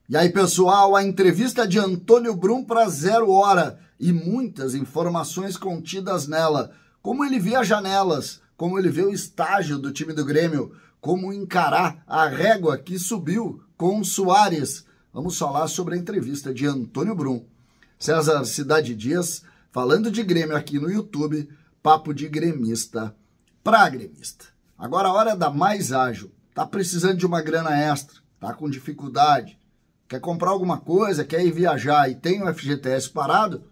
E aí, pessoal, a entrevista de Antônio Brum para 0 Hora e muitas informações contidas nela. Como ele vê as janelas, como ele vê o estágio do time do Grêmio, como encarar a régua que subiu com o Soares. Vamos falar sobre a entrevista de Antônio Brum. César Cidade Dias, falando de Grêmio aqui no YouTube, papo de gremista para gremista. Agora a hora da Mais Ágil. Tá precisando de uma grana extra, tá com dificuldade, quer comprar alguma coisa, quer ir viajar e tem o FGTS parado,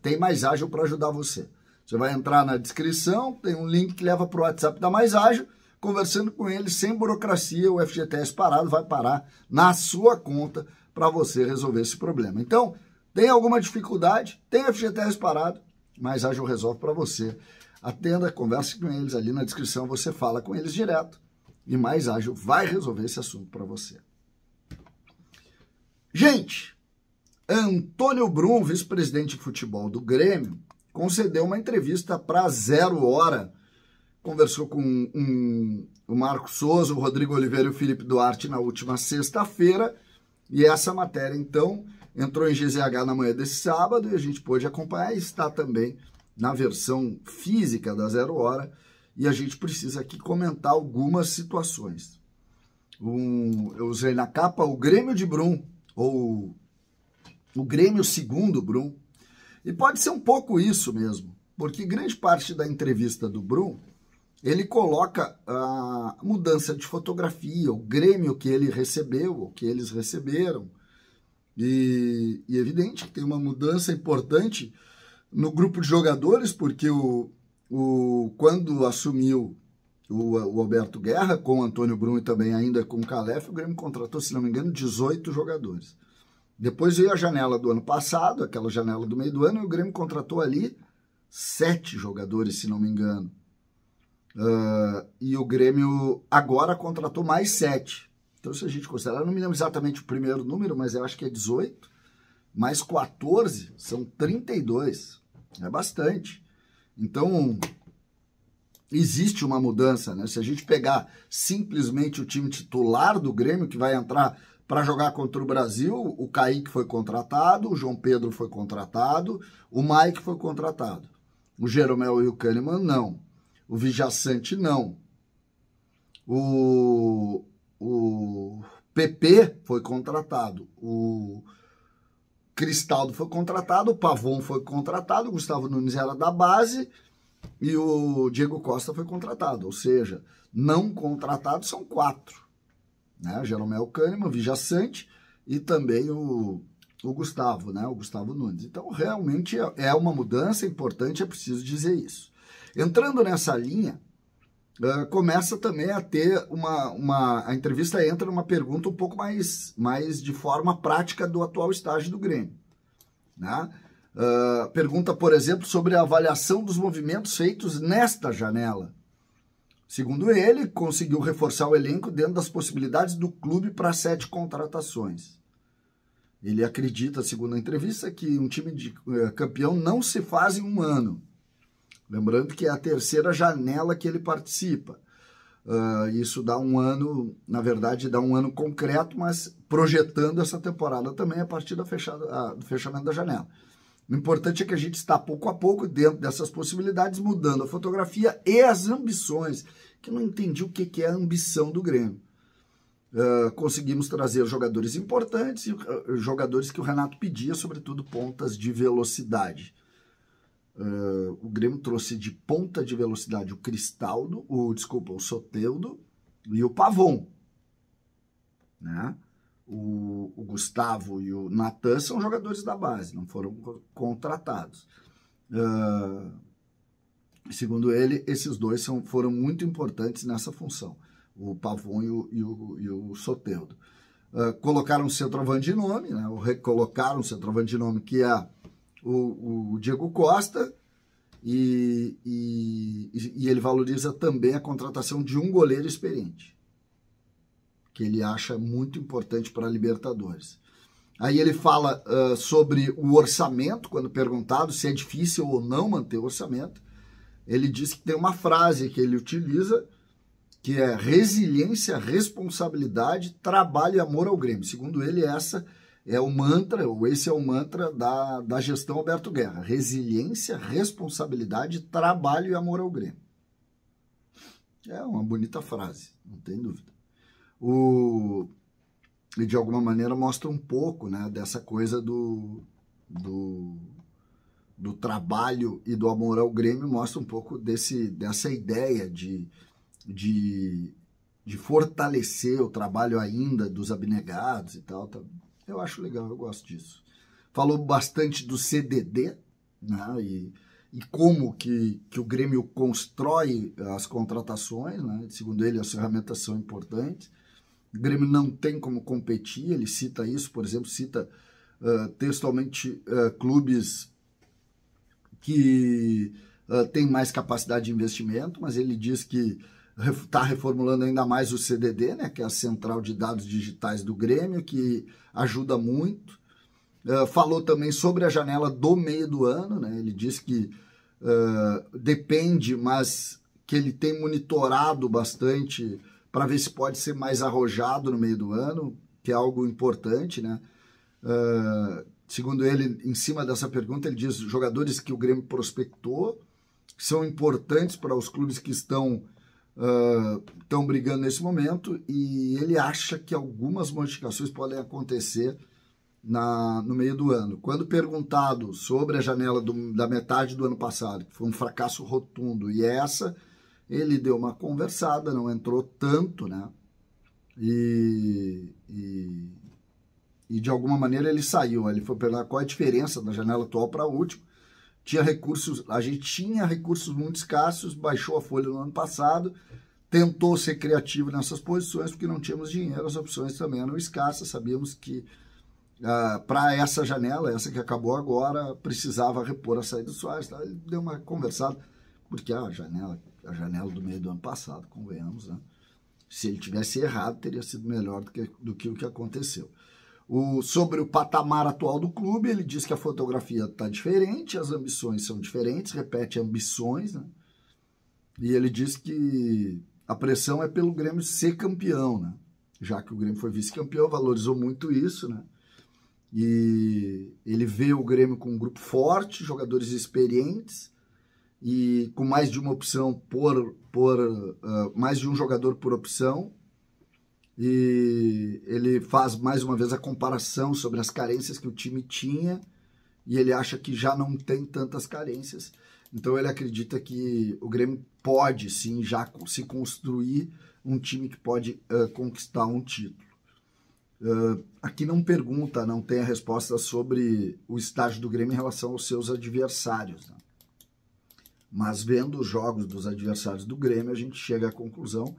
tem Mais Ágil para ajudar você. Você vai entrar na descrição, tem um link que leva para o WhatsApp da Mais Ágil, conversando com eles, sem burocracia, o FGTS parado vai parar na sua conta para você resolver esse problema. Então, tem alguma dificuldade, tem FGTS parado, Mais Ágil resolve para você. Atenda, converse com eles ali na descrição, você fala com eles direto e Mais Ágil vai resolver esse assunto para você. Gente, Antônio Brum, vice-presidente de futebol do Grêmio, concedeu uma entrevista para 0 Hora. Conversou com o Marcos Souza, o Rodrigo Oliveira e o Felipe Duarte na última sexta-feira. E essa matéria, então, entrou em GZH na manhã desse sábado e a gente pôde acompanhar e está também na versão física da 0 Hora. E a gente precisa aqui comentar algumas situações. Eu usei na capa o Grêmio de Brum, ou o Grêmio segundo Brum, e pode ser um pouco isso mesmo, porque grande parte da entrevista do Brum, ele coloca a mudança de fotografia, o Grêmio que ele recebeu, o que eles receberam, e evidente que tem uma mudança importante no grupo de jogadores, porque quando assumiu o Alberto Guerra, com o Antônio Brum e também ainda com o Calef, o Grêmio contratou, se não me engano, 18 jogadores. Depois veio a janela do ano passado, aquela janela do meio do ano, e o Grêmio contratou ali 7 jogadores, se não me engano. E o Grêmio agora contratou mais 7. Então, se a gente considerar, eu não me lembro exatamente o primeiro número, mas eu acho que é 18, mais 14, são 32. É bastante. Então, existe uma mudança, né? Se a gente pegar simplesmente o time titular do Grêmio, que vai entrar para jogar contra o Brasil, o Kaique foi contratado, o João Pedro foi contratado, o Mike foi contratado. O Jeromel e o Kahneman, não. O Vijaçante, não. O PP foi contratado. O Cristaldo foi contratado, o Pavon foi contratado, o Gustavo Nunes era da base e o Diego Costa foi contratado. Ou seja, não contratados são 4. Né? Jeromel, Kahneman, Vijaçante e também o Gustavo, né? O Gustavo Nunes. Então, realmente é uma mudança importante, é preciso dizer isso. Entrando nessa linha, começa também a ter a entrevista entra numa pergunta um pouco mais de forma prática do atual estágio do Grêmio. Né? Pergunta, por exemplo, sobre a avaliação dos movimentos feitos nesta janela. Segundo ele, conseguiu reforçar o elenco dentro das possibilidades do clube para 7 contratações. Ele acredita, segundo a entrevista, que um time de campeão não se faz em um ano. Lembrando que é a 3ª janela que ele participa. Isso dá um ano, na verdade, dá um ano concreto, mas projetando essa temporada também a partir do fechamento da janela. O importante é que a gente está pouco a pouco dentro dessas possibilidades, mudando a fotografia e as ambições, que eu não entendi o que é a ambição do Grêmio. Conseguimos trazer jogadores importantes e jogadores que o Renato pedia, sobretudo pontas de velocidade. O Grêmio trouxe de ponta de velocidade o Cristaldo, o Soteldo e o Pavon. Né? O Gustavo e o Natan são jogadores da base, não foram contratados. Segundo ele, esses dois foram muito importantes nessa função, o Pavon e o Soteldo. Colocaram um centroavante de nome, né? Recolocaram um centroavante de nome que é o Diego Costa, e ele valoriza também a contratação de um goleiro experiente, que ele acha muito importante para a Libertadores. Aí ele fala sobre o orçamento, quando perguntado se é difícil ou não manter o orçamento. Ele diz que tem uma frase que ele utiliza, que é resiliência, responsabilidade, trabalho e amor ao Grêmio. Segundo ele, essa é o mantra, ou esse é o mantra da gestão Alberto Guerra: resiliência, responsabilidade, trabalho e amor ao Grêmio. É uma bonita frase, não tem dúvida. E de alguma maneira mostra um pouco, né, dessa coisa do trabalho e do amor ao Grêmio, mostra um pouco dessa ideia de fortalecer o trabalho ainda dos abnegados e tal. Eu acho legal, eu gosto disso. Falou bastante do CDD, né, e como que o Grêmio constrói as contratações, né? Segundo ele, as ferramentas são importantes. O Grêmio não tem como competir, ele cita isso, por exemplo, cita textualmente clubes que têm mais capacidade de investimento, mas ele diz que está reformulando ainda mais o CDD, né, que é a Central de Dados Digitais do Grêmio, que ajuda muito. Falou também sobre a janela do meio do ano, né? Ele diz que depende, mas que ele tem monitorado bastante para ver se pode ser mais arrojado no meio do ano, que é algo importante, né? Segundo ele, em cima dessa pergunta, ele diz: jogadores que o Grêmio prospectou são importantes para os clubes que estão brigando nesse momento, e ele acha que algumas modificações podem acontecer no meio do ano. Quando perguntado sobre a janela da metade do ano passado, que foi um fracasso rotundo, e essa, ele deu uma conversada, não entrou tanto, né? E de alguma maneira ele saiu. Ele foi perguntar qual é a diferença da janela atual para a última. A gente tinha recursos muito escassos, baixou a folha no ano passado, tentou ser criativo nessas posições, porque não tínhamos dinheiro, as opções também eram escassas, sabíamos que para essa janela, essa que acabou agora, precisava repor a saída do Soares. Tá? Ele deu uma conversada, porque a janela do meio do ano passado, convenhamos, né? Se ele tivesse errado, teria sido melhor do que o que aconteceu. Sobre o patamar atual do clube, ele diz que a fotografia está diferente, as ambições são diferentes, repete ambições, né? E ele diz que a pressão é pelo Grêmio ser campeão, né? Já que o Grêmio foi vice-campeão, valorizou muito isso, né? E ele vê o Grêmio com um grupo forte, jogadores experientes e com mais de uma opção mais de um jogador por opção. E ele faz mais uma vez a comparação sobre as carências que o time tinha, e ele acha que já não tem tantas carências. Então ele acredita que o Grêmio pode sim já se construir um time que pode conquistar um título. Aqui não tem a resposta sobre o estágio do Grêmio em relação aos seus adversários, né? Mas vendo os jogos dos adversários do Grêmio, a gente chega à conclusão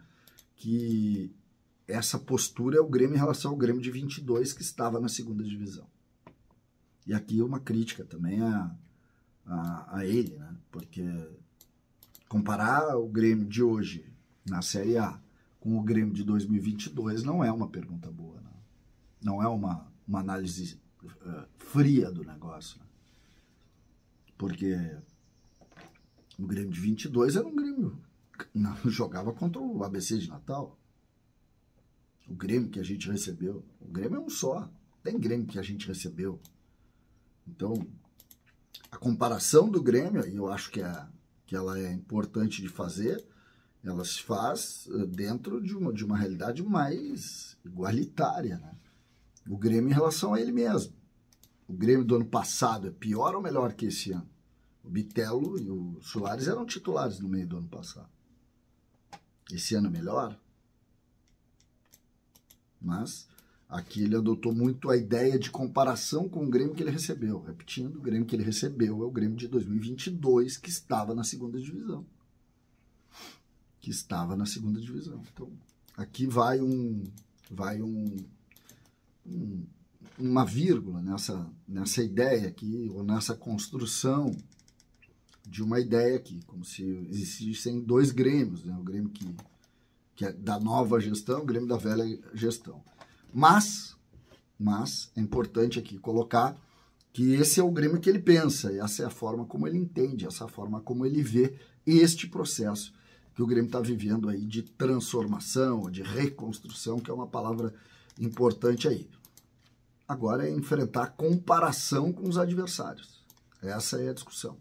que essa postura é o Grêmio em relação ao Grêmio de 22, que estava na segunda divisão. E aqui uma crítica também a ele, né? Porque comparar o Grêmio de hoje na Série A com o Grêmio de 2022 não é uma pergunta boa, né? Não é uma análise fria do negócio, né? Porque o Grêmio de 22 era um Grêmio que não jogava contra o ABC de Natal. O Grêmio que a gente recebeu, o Grêmio é um só, tem Grêmio que a gente recebeu. Então, a comparação do Grêmio, e eu acho que ela é importante de fazer, ela se faz dentro de uma realidade mais igualitária, né? O Grêmio em relação a ele mesmo. O Grêmio do ano passado é pior ou melhor que esse ano? O Bitelo e o Soares eram titulares no meio do ano passado. Esse ano é melhor? Mas aqui ele adotou muito a ideia de comparação com o Grêmio que ele recebeu. Repetindo, o Grêmio que ele recebeu é o Grêmio de 2022, que estava na segunda divisão. Então, aqui vai uma vírgula nessa ideia aqui, ou nessa construção de uma ideia aqui, como se existissem dois Grêmios, né? O Grêmio que é da nova gestão, o Grêmio da velha gestão. Mas é importante aqui colocar que esse é o Grêmio que ele pensa, e essa é a forma como ele entende, essa é a forma como ele vê este processo que o Grêmio está vivendo aí de transformação, de reconstrução, que é uma palavra importante aí. agora é enfrentar a comparação com os adversários. Essa é a discussão.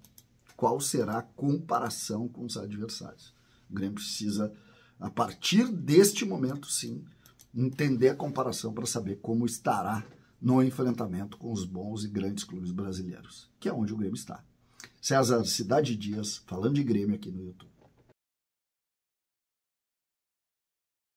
Qual será a comparação com os adversários? O Grêmio precisa, a partir deste momento, sim, entender a comparação para saber como estará no enfrentamento com os bons e grandes clubes brasileiros, que é onde o Grêmio está. César Cidade Dias, falando de Grêmio aqui no YouTube.